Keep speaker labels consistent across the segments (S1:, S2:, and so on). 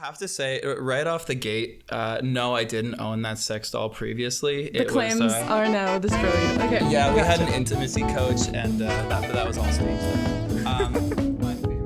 S1: have to say, right off the gate, no, I didn't own that sex doll previously.
S2: The claims are now destroyed. Okay.
S1: Yeah, we had an intimacy coach, and that was all staged. My favorite.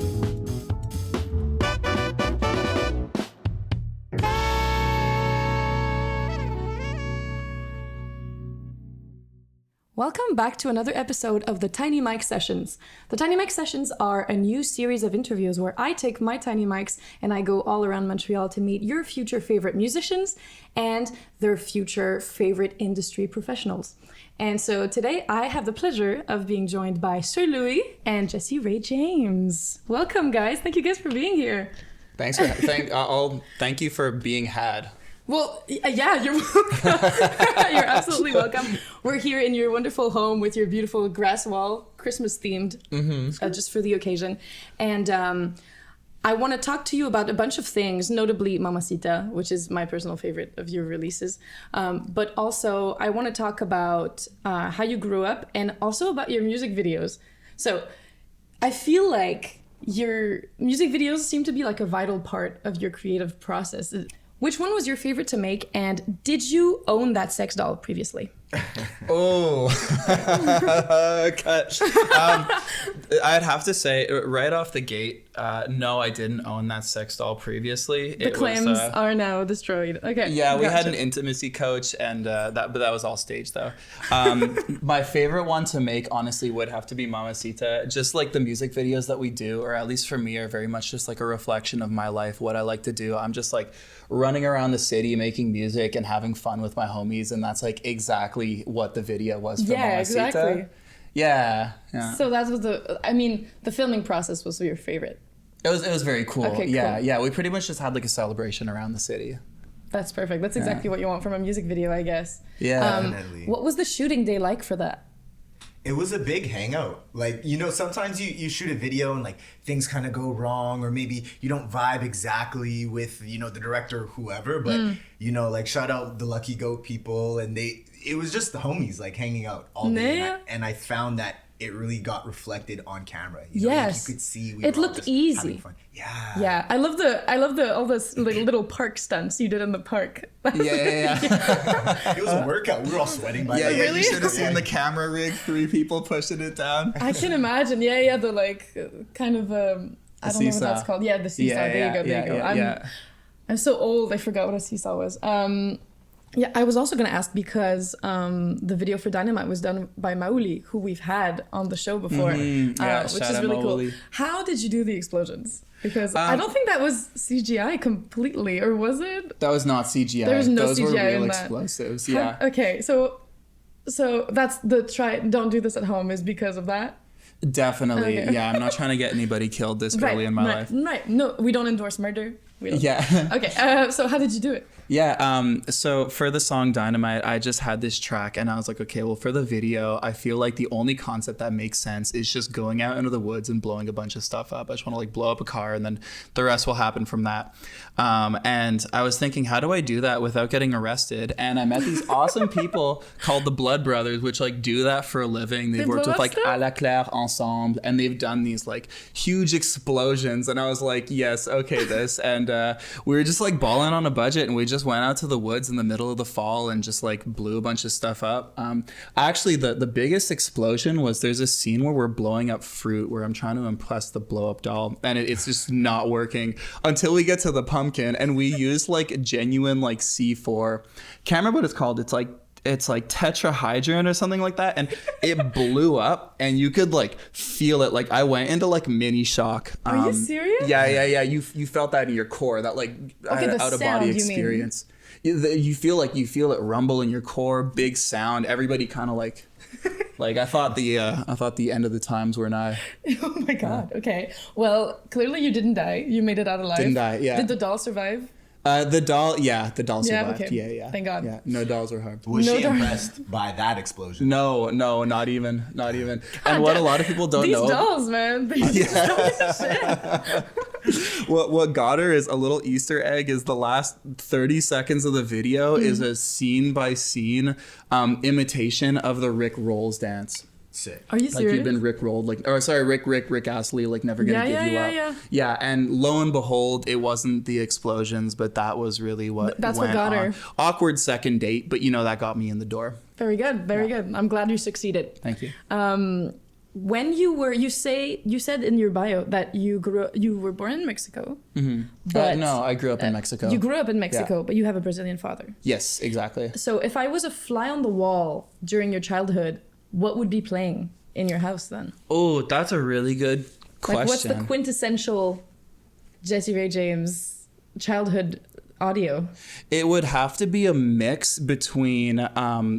S2: Welcome back to another episode of the Tiny Mic Sessions. The Tiny Mic Sessions are a new series of interviews where I take my tiny mics and I go all around Montreal to meet your future favorite musicians and their future favorite industry professionals. And so today I have the pleasure of being joined by Sir Louie and Jessie Ray James. Welcome, guys. Thank you guys for being here.
S1: Thanks for thank you for being had.
S2: Well, yeah, you're welcome. You're absolutely welcome. We're here in your wonderful home with your beautiful grass wall, Christmas themed, just for the occasion. And I want to talk to you about a bunch of things, notably Mamacita, which is my personal favorite of your releases. But also, I want to talk about how you grew up and also about your music videos. So I feel like your music videos seem to be like a vital part of your creative process. Which one was your favorite to make, and did you own that sex doll previously?
S1: Oh, cut. I'd have to say, right off the gate, no, I didn't own that sex doll previously.
S2: The claims are now destroyed. Okay.
S1: Yeah, we had an intimacy coach, and that was all staged though. My favorite one to make, honestly, would have to be Mamacita. Just like the music videos that we do, or at least for me, are very much just like a reflection of my life, what I like to do. I'm just like running around the city making music and having fun with my homies, and that's like exactly what the video was for Mamacita.
S2: Exactly.
S1: Yeah.
S2: So that was the filming process was your favorite.
S1: It was very cool.
S2: Okay,
S1: yeah,
S2: cool.
S1: yeah. We pretty much just had like a celebration around the city.
S2: That's perfect. That's exactly what you want from a music video, I guess.
S1: Yeah.
S3: Definitely.
S2: What was the shooting day like for that?
S3: It was a big hangout. Like, sometimes you shoot a video and like things kind of go wrong, or maybe you don't vibe exactly with, the director or whoever, but like shout out the Lucky Goat people, and it was just the homies like hanging out all day.
S2: Yeah.
S3: And I found that it really got reflected on camera.
S2: Yes.
S3: You could see
S2: it looked easy.
S3: having fun. Yeah.
S2: Yeah. I love all those like, little park stunts you did in the park.
S1: Yeah.
S3: It was a workout. We were all sweating by the end.
S2: Really?
S1: You should have seen the camera rig, 3 people pushing it down.
S2: I can imagine. Yeah, the like kind of I don't know what that's called. Yeah, the seesaw. There you go. I'm so old. I forgot what a seesaw was. Yeah, I was also going to ask because the video for Dynamite was done by Mauli, who we've had on the show before, which is really cool. How did you do the explosions? Because I don't think that was CGI completely, or was it?
S1: That was not CGI.
S2: There was no
S1: Those
S2: CGI
S1: were real
S2: in that.
S1: explosives. Yeah.
S2: Okay, so that's the don't do this at home is because of that?
S1: Definitely.
S2: Okay.
S1: Yeah, I'm not trying to get anybody killed this early in my life.
S2: Right. No, we don't endorse murder. We don't.
S1: Yeah.
S2: Okay, so how did you do it?
S1: Yeah, so for the song Dynamite, I just had this track and I was like, okay, well, for the video, I feel like the only concept that makes sense is just going out into the woods and blowing a bunch of stuff up. I just want to like blow up a car and then the rest will happen from that. And I was thinking, how do I do that without getting arrested? And I met these awesome people called the Blood Brothers, which like do that for a living. They've worked with like À la Claire Ensemble, and they've done these like huge explosions. And I was like, yes, okay, this. And we were just like balling on a budget, and we just went out to the woods in the middle of the fall and just like blew a bunch of stuff up. Actually, the biggest explosion was there's a scene where we're blowing up fruit where I'm trying to impress the blow up doll, and it's just not working until we get to the pumpkin, and we used like genuine like C4. Can't remember what it's called. It's like tetrahydrin or something like that, and it blew up and you could like feel it. Like I went into like mini shock.
S2: Are you serious?
S1: Yeah. You felt that in your core, that like out of body experience. You feel it rumble in your core, big sound. Everybody kind of like I thought the end of the times were nigh.
S2: Oh my God. Okay. Well, clearly you didn't die. You made it out alive.
S1: Didn't die. Yeah.
S2: Did the doll survive?
S1: The doll survived.
S2: Okay.
S1: Yeah.
S2: Thank God.
S1: Yeah, no dolls were harmed.
S3: Was she impressed by that explosion?
S1: No, not even. And what a lot of people don't know.
S2: These dolls, man.
S1: What got her is a little Easter egg is the last 30 seconds of the video is a scene by scene imitation of the Rick Rolls dance.
S3: Sick.
S2: Are you
S1: Like
S2: serious?
S1: you've been Rick rolled, like, or sorry, Rick Astley, like never gonna give you up. Yeah, and lo and behold, it wasn't the explosions, but that was really what
S2: That's what
S1: went
S2: got
S1: on.
S2: her.
S1: Awkward second date, but that got me in the door.
S2: Very good. Very good. I'm glad you succeeded.
S1: Thank you.
S2: When you said in your bio that you were born in Mexico. But
S1: no, I grew up in Mexico.
S2: You grew up in Mexico, but you have a Brazilian father.
S1: Yes, exactly.
S2: So if I was a fly on the wall during your childhood, what would be playing in your house then?
S1: Oh, that's a really good question.
S2: Like, what's the quintessential Jessie Ray James childhood audio?
S1: It would have to be a mix between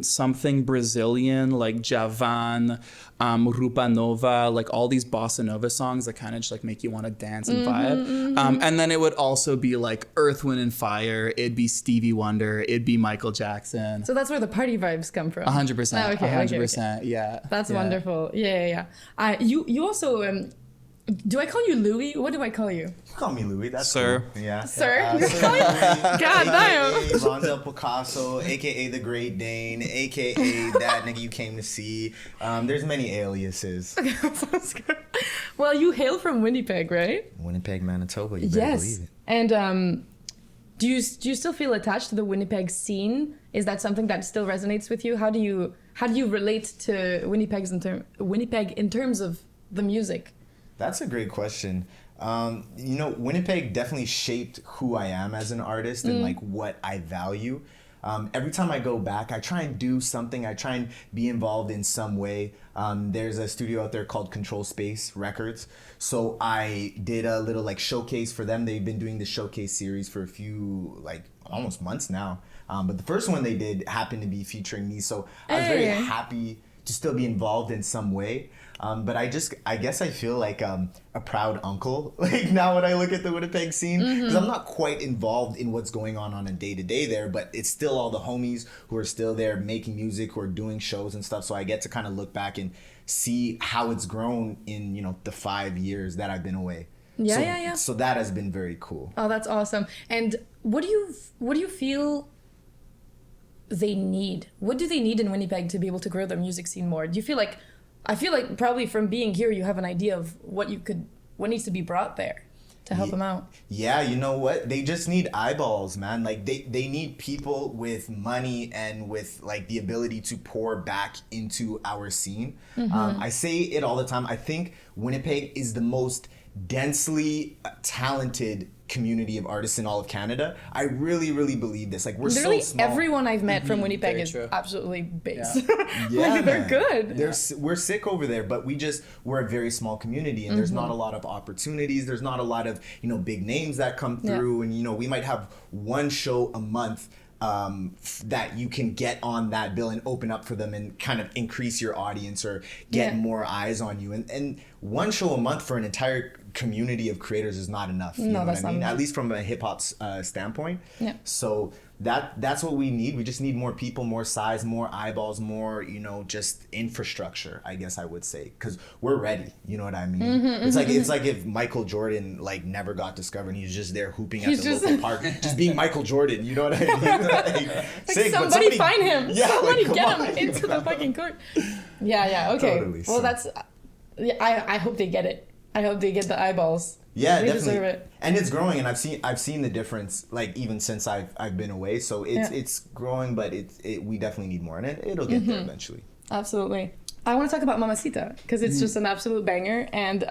S1: something Brazilian like Javan, Rupa Nova, like all these bossa nova songs that kind of just like make you want to dance and vibe. And then it would also be like Earth, Wind and Fire. It'd be Stevie Wonder. It'd be Michael Jackson.
S2: So that's where the party vibes come from.
S1: 100%.
S2: Oh, okay,
S1: 100%.
S2: okay.
S1: Yeah.
S2: That's
S1: yeah.
S2: wonderful. Yeah. You also do I call you Louie? What do I call you?
S3: Call me Louie. That's
S1: Sir.
S3: Cool. Yeah.
S2: Sir?
S3: Sir Louie,
S2: God damn.
S3: AKA Ronzel Picasso, aka the Great Dane, aka that nigga you came to see. There's many aliases.
S2: Sounds good. Well, you hail from Winnipeg, right?
S3: Winnipeg, Manitoba. You better believe it.
S2: And do you still feel attached to the Winnipeg scene? Is that something that still resonates with you? How do you relate to Winnipeg in terms of the music?
S3: That's a great question. Winnipeg definitely shaped who I am as an artist and like what I value. Every time I go back, I try and do something. I try and be involved in some way. There's a studio out there called Control Space Records. So I did a little like showcase for them. They've been doing the showcase series for a few, like almost months now. But the first one they did happened to be featuring me. So I was very happy to still be involved in some way. But I guess I feel like a proud uncle, like now when I look at the Winnipeg scene, because I'm not quite involved in what's going on a day-to-day there, but it's still all the homies who are still there making music, who are doing shows and stuff. So I get to kind of look back and see how it's grown in, the 5 years that I've been away. So that has been very cool.
S2: Oh, that's awesome. And what do you feel they need? What do they need in Winnipeg to be able to grow their music scene more? Do you feel like, I feel like probably from being here, you have an idea of what needs to be brought there to help them out.
S3: Yeah, you know what? They just need eyeballs, man. Like they need people with money and with like the ability to pour back into our scene. I say it all the time. I think Winnipeg is the most densely talented community of artists in all of Canada. I really, really believe this. Like we're
S2: literally
S3: so small.
S2: everyone I've met from Winnipeg
S1: Very
S2: is
S1: true.
S2: absolutely based.
S3: Yeah,
S2: like they're
S3: man.
S2: good.
S3: We're sick over there, but we're a very small community, and there's not a lot of opportunities. There's not a lot of big names that come through, and we might have one show a month that you can get on that bill and open up for them and kind of increase your audience or get more eyes on you. And one show a month for an entire community of creators is not enough. You know what I mean? At least from a hip hop standpoint. Yeah. So that's what we need. We just need more people, more size, more eyeballs, more, just infrastructure, I guess I would say, because we're ready. You know what I mean? It's like if Michael Jordan never got discovered and he's just there hooping at the local park, just being Michael Jordan. You know what I mean? Sick,
S2: somebody find him.
S3: Yeah,
S2: somebody get him into the fucking court. Yeah. Okay.
S3: Totally,
S2: well,
S3: so.
S2: that's. I hope they get it. I hope they get the eyeballs.
S3: Yeah,
S2: they
S3: definitely.
S2: deserve it.
S3: And it's growing, and I've seen the difference, even since I've been away. So it's growing, but we definitely need more, and it'll get there eventually.
S2: Absolutely. I want to talk about Mamacita because it's just an absolute banger, and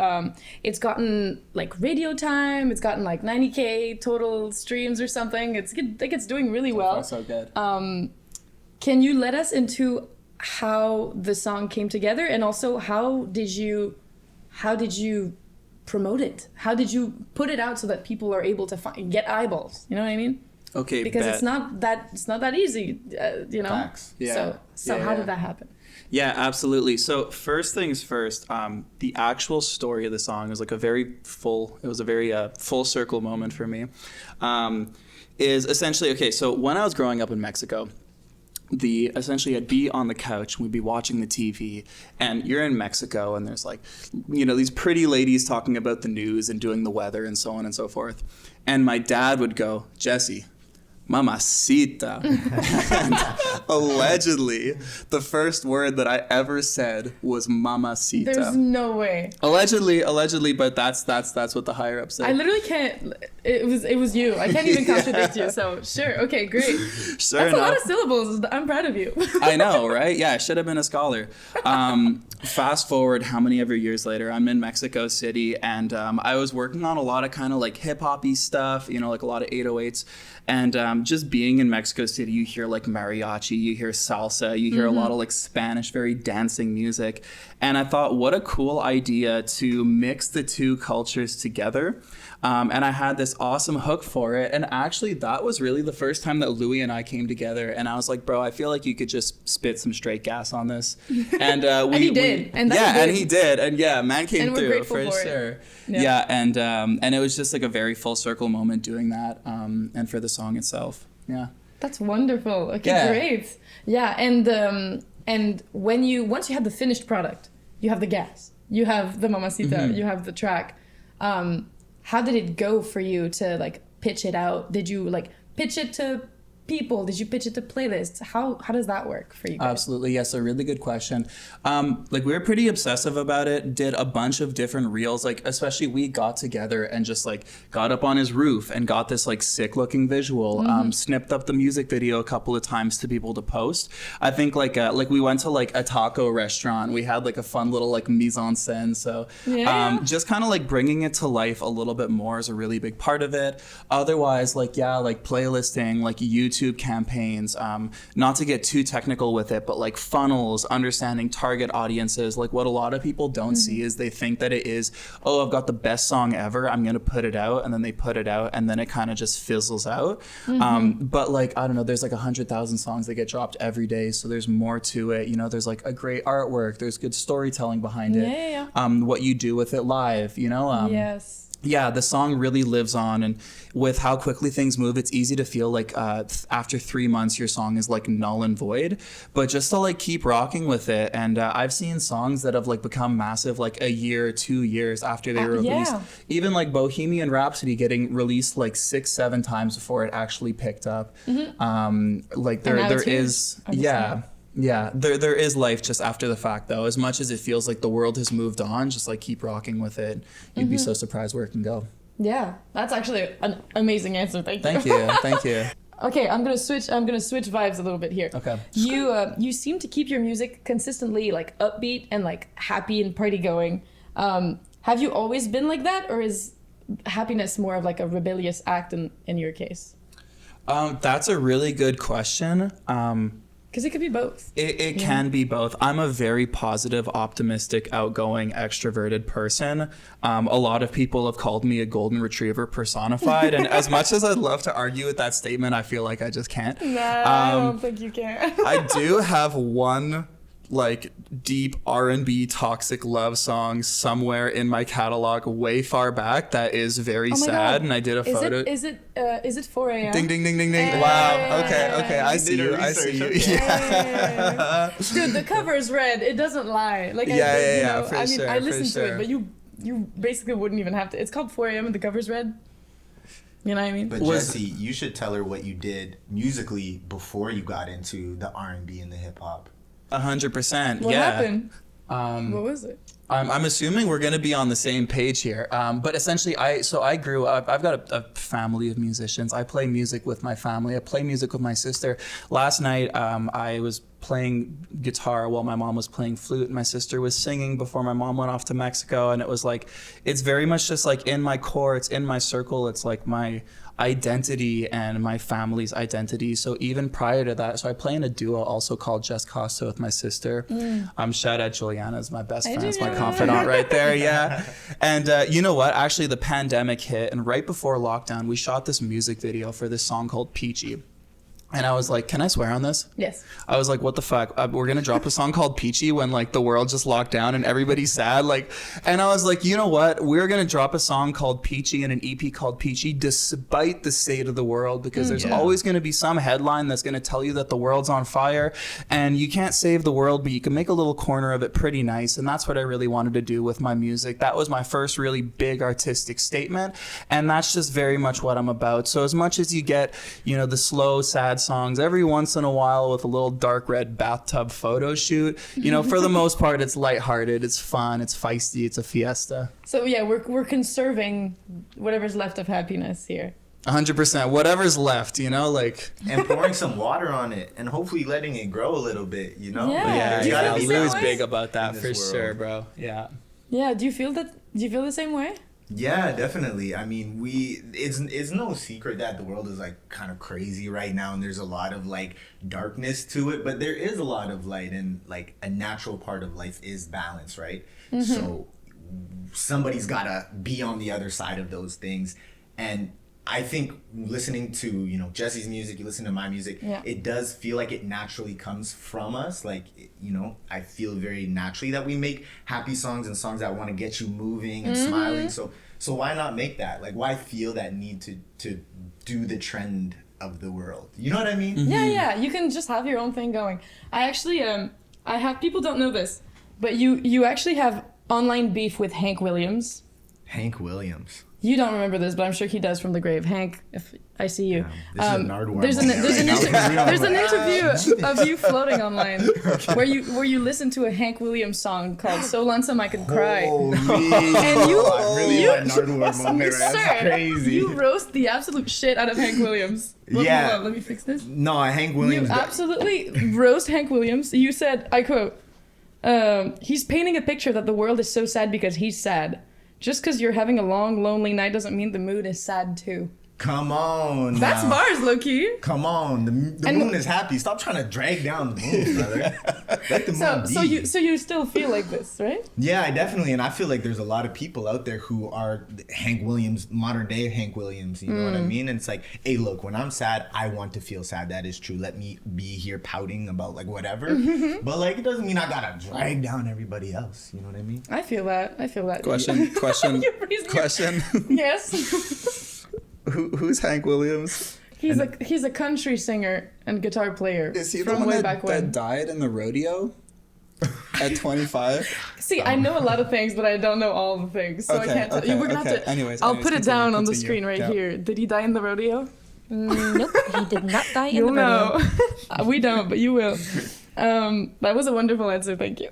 S2: it's gotten radio time. It's gotten 90K total streams or something. It's doing really well.
S1: So good.
S2: Can you let us into how the song came together, and also how did you promote it? How did you put it out so that people are able to get eyeballs? You know what I mean?
S1: Okay.
S2: Because it's not that easy,
S3: Facts.
S1: Yeah.
S2: So how did that happen?
S1: Yeah, absolutely. So first things first, the actual story of the song was a very full circle moment for me. Is essentially, okay, so when I was growing up in Mexico, essentially I'd be on the couch and we'd be watching the TV, and you're in Mexico and there's these pretty ladies talking about the news and doing the weather and so on and so forth. And my dad would go, "Jesse, Mamacita. And allegedly, the first word that I ever said was Mamacita.
S2: There's no way.
S1: Allegedly, but that's what the higher up said.
S2: I literally can't. It was you. I can't even contradict you. So sure, okay, great.
S1: Sure
S2: That's
S1: enough.
S2: a lot of syllables. I'm proud of you.
S1: I know, right? Yeah, I should have been a scholar. Fast forward how many ever years later, I'm in Mexico City, and I was working on a lot of kind of like hip-hop-y stuff, you know, like a lot of 808s. And just being in Mexico City, you hear like mariachi, you hear salsa, you hear a lot of like Spanish, very dancing music. And I thought, what a cool idea to mix the two cultures together. And I had this awesome hook for it. And actually, that was really the first time that Louie and I came together. And I was like, bro, I feel like you could just spit some straight gas on this. And
S2: he did. And
S1: he did. And yeah, man came
S2: and we're
S1: through
S2: grateful
S1: for
S2: for
S1: sure.
S2: it.
S1: Yeah, and it was just like a very full circle moment doing that. And for the song itself. Yeah.
S2: That's wonderful. Okay,
S1: Yeah.
S2: great. Yeah, and once you have the finished product, you have the gas, you have the Mamacita, you have the track. How did it go for you to like pitch it out? Did you like pitch it to people? Did you pitch it to playlists? How does that work for you guys?
S1: Absolutely, yes, a really good question. Like we were pretty obsessive about it, did a bunch of different reels, like especially we got together and just like got up on his roof and got this like sick looking visual, snipped up the music video a couple of times to be able to post. I think like we went to like a taco restaurant, we had like a fun little like mise en scène, so just kind of like bringing it to life a little bit more is a really big part of it. Otherwise, like playlisting, like YouTube campaigns, not to get too technical with it, but like funnels, understanding target audiences. Like what a lot of people don't see is they think that it is, oh, I've got the best song ever, I'm gonna put it out, and then they put it out and then it kind of just fizzles out. But like, I don't know, there's like 100,000 songs that get dropped every day, so there's more to it. You know, there's like a great artwork, there's good storytelling behind it. What you do with it live, you know.
S2: Yes.
S1: Yeah, the song really lives on, and with how quickly things move, it's easy to feel like after 3 months your song is like null and void. But just to like keep rocking with it, and I've seen songs that have like become massive like a year, 2 years after they were released. Even like Bohemian Rhapsody getting released like 6-7 times before it actually picked up. Like there is, yeah, there is life just after the fact, though. As much as it feels like the world has moved on, just like keep rocking with it. You'd be so surprised where it can go.
S2: Yeah, that's actually an amazing answer. Thank
S1: you. Thank you.
S2: Okay, I'm gonna switch vibes a little bit here.
S1: Okay.
S2: You seem to keep your music consistently like upbeat and like happy and party going. Have you always been like that, or is happiness more of like a rebellious act in your case?
S1: That's a really good question.
S2: Because it could be both.
S1: It can be both. I'm a very positive, optimistic, outgoing, extroverted person. A lot of people have called me a golden retriever personified. And as much as I'd love to argue with that statement, I feel like I just can't.
S2: Nah, I don't think you can.
S1: I do have one like deep R&B toxic love song somewhere in my catalog way far back that is very sad.
S2: God.
S1: And I did a photo.
S2: Is it 4 a.m.?
S1: Ding ding ding ding ding.
S2: Hey.
S1: Wow. Okay. I see you. Yeah.
S2: Dude, the cover is red. It doesn't lie. Like I listened to it, but you basically wouldn't even have to. It's called 4 a.m. and the cover's red. You know what I mean?
S3: But Jesse, you should tell her what you did musically before you got into the R&B and the hip hop.
S1: 100%.
S2: What happened? What was it?
S1: I'm assuming we're going to be on the same page here. But essentially, I grew up, I've got a family of musicians. I play music with my family. I play music with my sister. Last night, I was playing guitar while my mom was playing flute. My sister was singing before my mom went off to Mexico. And it was like, it's very much just like in my core, it's in my circle. It's like my identity and my family's identity. So even prior to that, so I play in a duo also called Just Costa with my sister. Shout out Juliana's my best friend, it's my confidant right there. Yeah. And you know what? Actually, the pandemic hit, and right before lockdown, we shot this music video for this song called Peachy. And I was like, can I swear on this?
S2: Yes.
S1: I was like, what the fuck? We're going to drop a song called Peachy when like the world just locked down and everybody's sad. Like, and I was like, you know what? We're going to drop a song called Peachy and an EP called Peachy despite the state of the world, because there's always going to be some headline that's going to tell you that the world's on fire, and you can't save the world, but you can make a little corner of it pretty nice. And that's what I really wanted to do with my music. That was my first really big artistic statement. And that's just very much what I'm about. So as much as you get, you know, the slow, sad songs every once in a while with a little dark red bathtub photo shoot, you know, for the most part, it's lighthearted, it's fun, it's feisty, it's a fiesta.
S2: So yeah, we're conserving whatever's left of happiness here.
S1: 100%, whatever's left, you know, like,
S3: and pouring some water on it and hopefully letting it grow a little bit, you know?
S2: Yeah.
S3: You gotta
S1: yeah,
S3: be
S1: Lou's
S3: that way
S1: big about that
S3: in
S1: for
S3: this
S1: sure,
S3: world.
S1: bro. Yeah.
S2: Yeah. Do you feel the same way?
S3: Yeah, definitely. I mean, it's no secret that the world is like kind of crazy right now, and there's a lot of like darkness to it, but there is a lot of light, and like a natural part of life is balance, right? So somebody's gotta be on the other side of those things. And I think listening to, you know, Jesse's music, you listen to my music, it does feel like it naturally comes from us. Like, you know, I feel very naturally that we make happy songs and songs that want to get you moving and smiling. So why not make that? Like, why feel that need to do the trend of the world? You know what I mean?
S2: Yeah. You can just have your own thing going. I actually, I have, people don't know this, but you actually have online beef with Hank Williams.
S3: Hank Williams.
S2: You don't remember this, but I'm sure he does from the grave. Hank, if I see you.
S3: This is a Nardwuar
S2: there's an interview of you floating online where you listen to a Hank Williams song called "So Lonesome I Could Cry."
S3: Holy.
S2: And you,
S3: I really
S2: you,
S3: want Nardwuar moment.
S2: sir,
S3: That's crazy.
S2: you roast the absolute shit out of Hank Williams.
S3: Yeah.
S2: Hold on, let me fix this.
S3: No, Hank Williams.
S2: You absolutely roast Hank Williams. You said, I quote, he's painting a picture that the world is so sad because he's sad. Just because you're having a long, lonely night doesn't mean the mood is sad too.
S3: Come on.
S2: That's
S3: now.
S2: bars, low-key.
S3: Come on. The moon is happy. Stop trying to drag down the moon, brother. Let the moon be.
S2: So you still feel like this, right?
S3: Yeah, I definitely, and I feel like there's a lot of people out there who are Hank Williams, modern day Hank Williams, you know what I mean? And it's like, hey, look, when I'm sad, I want to feel sad. That is true. Let me be here pouting about like whatever. But like, it doesn't mean I gotta drag down everybody else. You know what I mean?
S2: I feel that.
S1: Question.
S2: You're freezing.
S1: Question.
S2: Yes.
S1: Who's Hank Williams?
S2: He's a country singer and guitar player.
S1: Is he the
S2: from
S1: one
S2: way
S1: that,
S2: back when.
S1: that died in the rodeo at 25?
S2: See, I know a lot of things, but I don't know all the things, so I can't tell you. We're gonna have to.
S1: Anyways,
S2: I'll put it down on the
S1: continue.
S2: screen right
S1: Yeah.
S2: here. Did he die in the rodeo?
S4: Nope, he did not die in
S2: You'll
S4: the rodeo.
S2: know. We don't, but you will. That was a wonderful answer. Thank you.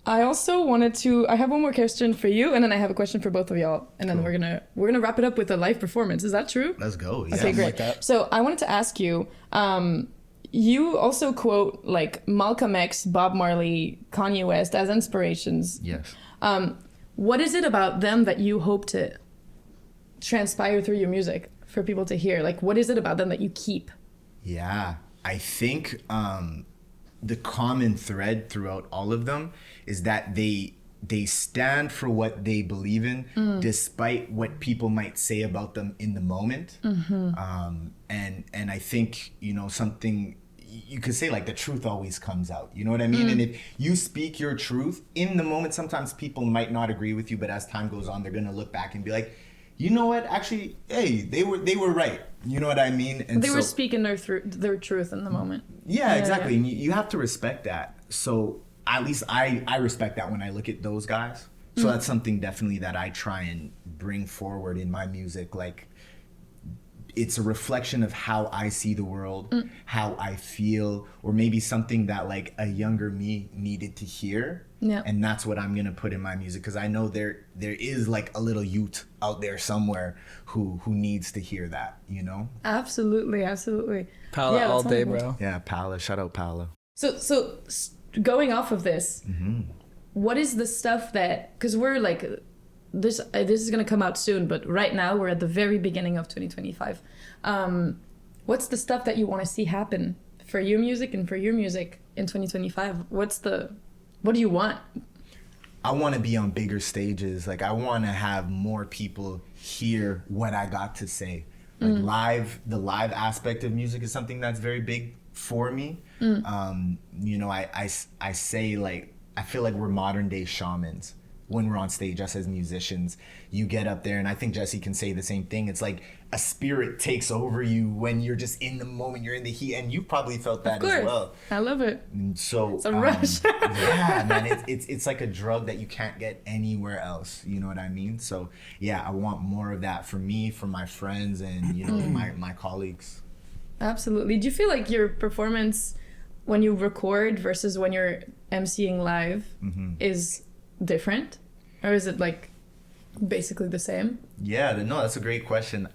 S2: I also wanted to. I have one more question for you, and then I have a question for both of y'all, and then we're gonna wrap it up with a live performance. Is that true?
S3: Let's go. Yeah.
S2: Okay, great.
S1: like that.
S2: So I wanted to ask you. You also quote like Malcolm X, Bob Marley, Kanye West as inspirations.
S3: Yes.
S2: What is it about them that you hope to transpire through your music for people to hear? Like, what is it about them that you keep?
S3: Yeah, I think the common thread throughout all of them is that they stand for what they believe in, despite what people might say about them in the moment. And I think, you know, something you could say, like, the truth always comes out. You know what I mean? And if you speak your truth in the moment, sometimes people might not agree with you, but as time goes on, they're gonna look back and be like, you know what? Actually, hey, they were right. You know what I mean? And
S2: They were speaking their truth in the moment.
S3: Yeah, exactly. And you have to respect that. So at least I respect that when I look at those guys. So that's something definitely that I try and bring forward in my music. Like, it's a reflection of how I see the world, how I feel, or maybe something that like a younger me needed to hear.
S2: Yeah.
S3: And that's what I'm gonna put in my music, because I know there is like a little youth out there somewhere who needs to hear that, you know?
S2: Absolutely.
S1: Paula
S2: Yeah,
S1: all
S2: that's
S1: day,
S2: wonderful.
S1: bro.
S3: Yeah, Paula. Shout out Paula.
S2: So going off of this, what is the stuff that, because we're like, this is going to come out soon, but right now we're at the very beginning of 2025. What's the stuff that you want to see happen for your music and for your music in 2025? What do you want?
S3: I want to be on bigger stages. Like, I want to have more people hear what I got to say. Like the live aspect of music is something that's very big for me. You know, I say, like, I feel like we're modern day shamans when we're on stage, us as musicians. You get up there, and I think Jesse can say the same thing. It's like a spirit takes over you when you're just in the moment, you're in the heat, and you've probably felt that as well.
S2: I love it.
S3: And so
S2: It's a rush.
S3: yeah, man, it's like a drug that you can't get anywhere else. You know what I mean? So yeah, I want more of that for me, for my friends, and you know, my colleagues.
S2: Absolutely. Do you feel like your performance when you record versus when you're emceeing live is different, or is it like basically the same?
S3: Yeah, no, that's a great question.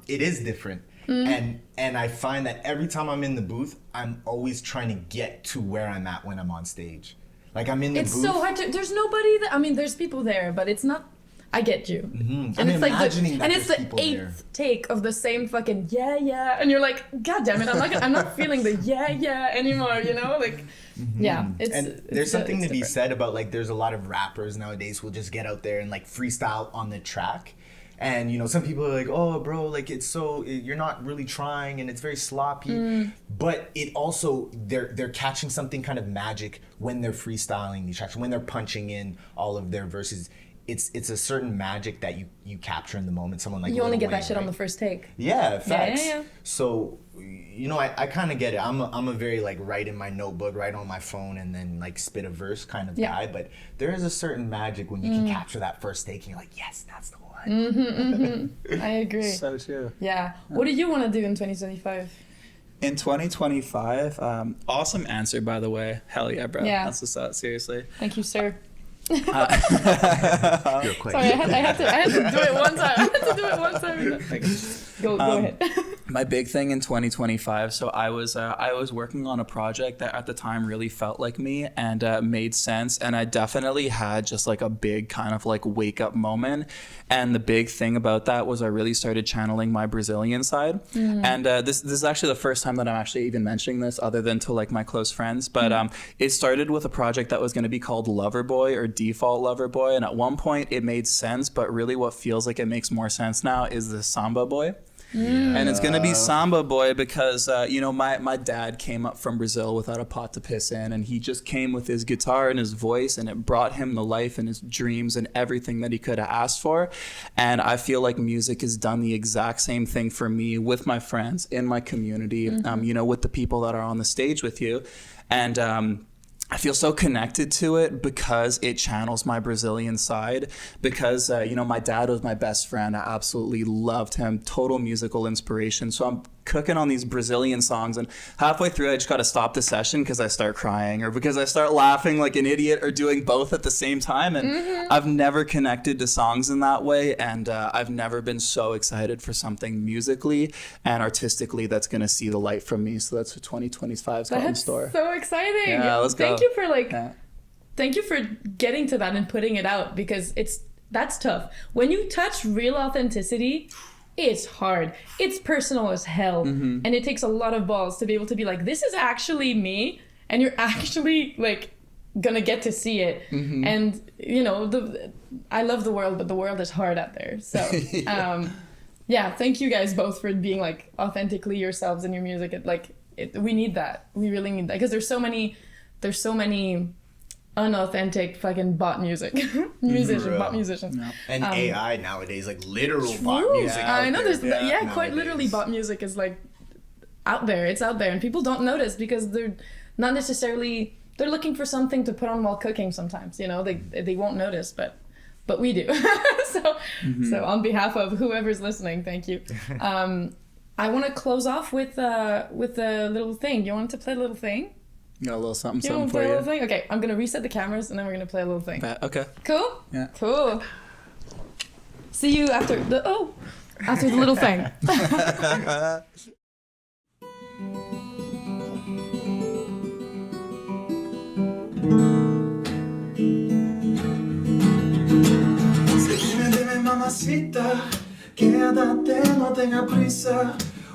S3: It is different. And I find that every time I'm in the booth, I'm always trying to get to where I'm at when I'm on stage. Like, I'm in the booth.
S2: It's so hard to, there's nobody that, I mean, there's people there, but it's not, I get you.
S3: And
S2: And it's like
S3: imagining that
S2: and it's
S3: there's
S2: the
S3: people
S2: eighth
S3: there.
S2: take of the same fucking yeah, and you're like, God damn it, I'm not feeling the yeah anymore, you know, like yeah.
S3: And there's something to be said about, like, there's a lot of rappers nowadays who will just get out there and like freestyle on the track. And you know, some people are like, oh bro, like you're not really trying and it's very sloppy. But it also, they're catching something kind of magic when they're freestyling these tracks, when they're punching in all of their verses. It's a certain magic that you capture in the moment. Someone like
S2: You only
S3: Lil
S2: get that
S3: Wayne,
S2: shit on
S3: right?
S2: the first take.
S3: Yeah, facts.
S2: Yeah.
S3: So, you know, I kind of get it. I'm a very, like, write in my notebook, write on my phone, and then like spit a verse kind of guy. But there is a certain magic when you can capture that first take and you're like, yes, that's the one.
S2: I agree.
S1: So true.
S2: Yeah. What do you want to do in 2025?
S1: In 2025, awesome answer, by the way. Hell yeah, bro.
S2: Yeah.
S1: That's what's up, seriously.
S2: Thank you, sir.
S3: Real quick.
S2: Sorry, I had to do it one time. Go ahead.
S1: My big thing in 2025, so I was working on a project that at the time really felt like me and made sense, and I definitely had just like a big kind of like wake up moment. And the big thing about that was I really started channeling my Brazilian side. And this is actually the first time that I'm actually even mentioning this, other than to like my close friends. But it started with a project that was going to be called Loverboy, or Default Loverboy, and at one point it made sense, but really what feels like it makes more sense now is the Samba Boy. And it's gonna be Samba Boy because you know, my dad came up from Brazil without a pot to piss in, and he just came with his guitar and his voice, and it brought him the life and his dreams and everything that he could have asked for. And I feel like music has done the exact same thing for me with my friends, in my community, you know, with the people that are on the stage with you. And I feel so connected to it because it channels my Brazilian side, because, you know, my dad was my best friend. I absolutely loved him. Total musical inspiration. So I'm cooking on these Brazilian songs, and halfway through I just got to stop the session because I start crying or because I start laughing like an idiot, or doing both at the same time. And I've never connected to songs in that way, and I've never been so excited for something musically and artistically that's going to see the light from me. So that's what 2025's got in
S2: That's
S1: store.
S2: so exciting.
S1: Yeah, let's go.
S2: Thank you for like
S1: Yeah.
S2: thank you for getting to that and putting it out, because that's tough. When you touch real authenticity, it's hard. It's personal as hell. And it takes a lot of balls to be able to be like, this is actually me, and you're actually like gonna get to see it. And you know, I love the world, but the world is hard out there. So yeah, thank you guys both for being like authentically yourselves in your music. We need that. We really need that, because there's so many unauthentic fucking bot music bot musicians.
S1: Yeah.
S3: And AI nowadays, like literal bot music. out
S2: I know
S3: there
S2: there's quite
S3: nowadays.
S2: literally bot music is like out there. It's out there, and people don't notice because they're not necessarily, they're looking for something to put on while cooking sometimes, you know. They won't notice, but we do. So on behalf of whoever's listening, thank you. I want to close off with a little thing. You want to play a little thing?
S1: Got a little something,
S2: You want
S1: something
S2: to play
S1: for
S2: a little
S1: you.
S2: thing? Okay, I'm gonna reset the cameras and then we're gonna play a little thing.
S1: Okay.
S2: Cool?
S1: Yeah.
S2: Cool. See you after the little thing.
S5: Dime, mamacita, quédate, no tenga prisa.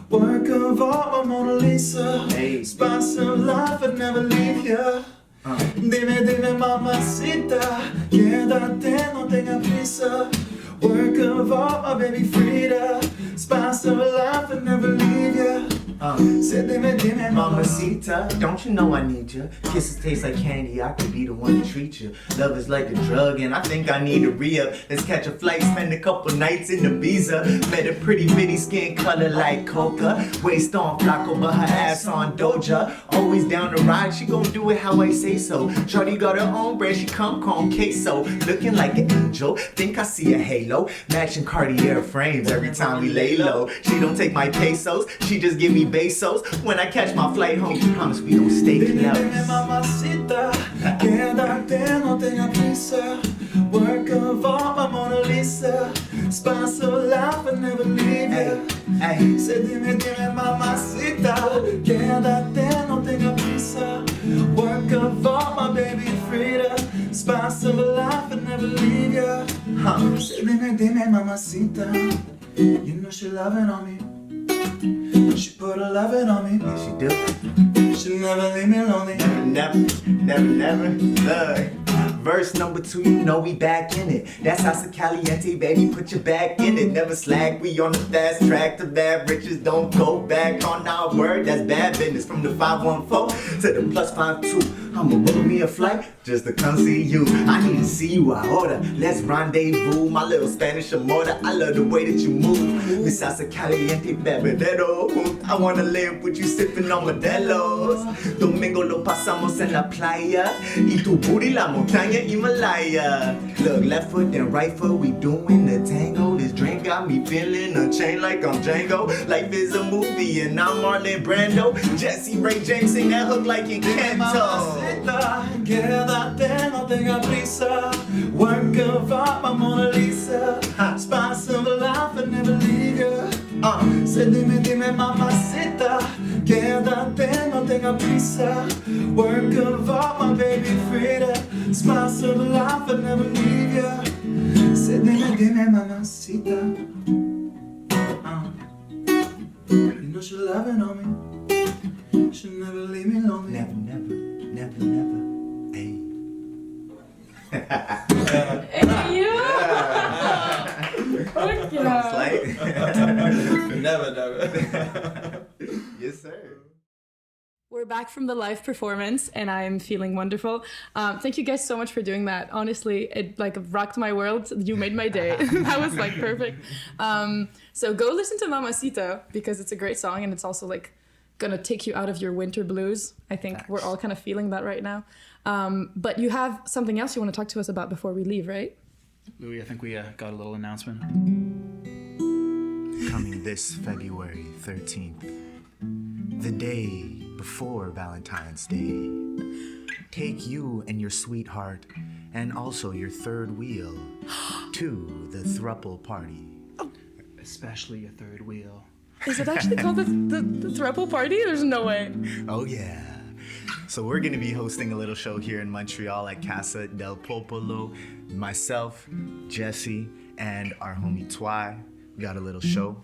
S5: Work of art, Mona Lisa. Spice of life, I'd never leave ya. Dime, mamacita, quédate, no tenga prisa. Work of art, my baby Frida. Spice of life, Said dime, mamacita, don't you know I need you? Kisses taste like candy, I could be the one to treat you. Love is like a drug and I think I need a re-up. Let's catch a flight, spend a couple nights in Ibiza. Met a pretty bitty, skin color like coca. Waist on Flacco, but her ass on Doja. Always down to ride, she gon' do it how I say so. Shorty got her own brand, she come queso. Looking like an angel, think I see a halo. Matching Cartier frames every time we lay low. She don't take my pesos, she just give me pesos. When I catch my flight home, you promise we don't stay close. Dime, mamacita, quédate, no tenga prisa. Work of art, my Mona Lisa. Spice of life, I never leave ya. Say dime, mamacita, quédate, no tenga prisa. Work of art, my baby Frida. Spice of life, I never leave ya. Say dime, mamacita. You know she loving on me. She put her loving on me. Yeah, she do. She'll never leave me lonely. Never. Look. Verse number 2, you know we back in it. That's Salsa Caliente, baby, put your back in it. Never slack, we on the fast track to bad riches. Don't go back on our word, that's bad business. From the 514 to the +52. I'ma book me a flight just to come see you. I need to see you ahora. Let's rendezvous, my little Spanish amor. I love the way that you move. Miss Salsa Caliente, bebedero. I wanna live with you sipping on Modelos. Domingo lo pasamos en la playa. Y tu booty la montaña Himalaya. Look, left foot and right foot, we doing the tango. This drink got me feeling unchained like I'm Django. Life is a movie and I'm Marlon Brando. Jesse Ray James sing that hook like in Canto. Quédate, no tenga prisa. Work of art, my Mona Lisa. Spice of life, I never leave ya. Say dime, mamacita. Quédate, no tenga prisa. Work of art, my baby Frida. Spice of life, I never leave ya. Say dime, mamacita. You know she loving on me. She'll never leave me lonely. Never. Hey.
S2: Hey, you! Fuck yeah.
S5: Never.
S3: Yes, sir.
S2: We're back from the live performance and I'm feeling wonderful. Thank you guys so much for doing that. Honestly, it like rocked my world. You made my day. That was like perfect. So go listen to Mamacita because it's a great song and it's also like gonna take you out of your winter blues. I think we're all kind of feeling that right now. But you have something else you want to talk to us about before we leave, right?
S1: Louie, I think we got a little announcement.
S5: Coming this February 13th, the day before Valentine's Day. Take you and your sweetheart and also your third wheel to the thruple party.
S1: Especially your third wheel.
S2: Is it actually called the throuple party? There's no way.
S5: Oh yeah. So we're gonna be hosting a little show here in Montreal at Casa del Popolo. Myself, Jesse, and our homie Twy. We got a little show.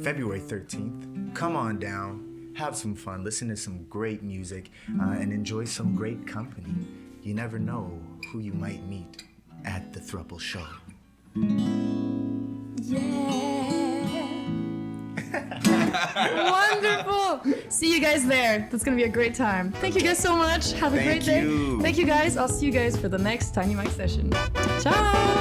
S5: February 13th. Come on down, have some fun, listen to some great music, and enjoy some great company. You never know who you might meet at the thruple show.
S2: Wonderful. See you guys there. That's gonna be a great time. Thank you guys so much. Have a great day. Thank you guys. I'll see you guys for the next Tiny Mic session. Ciao.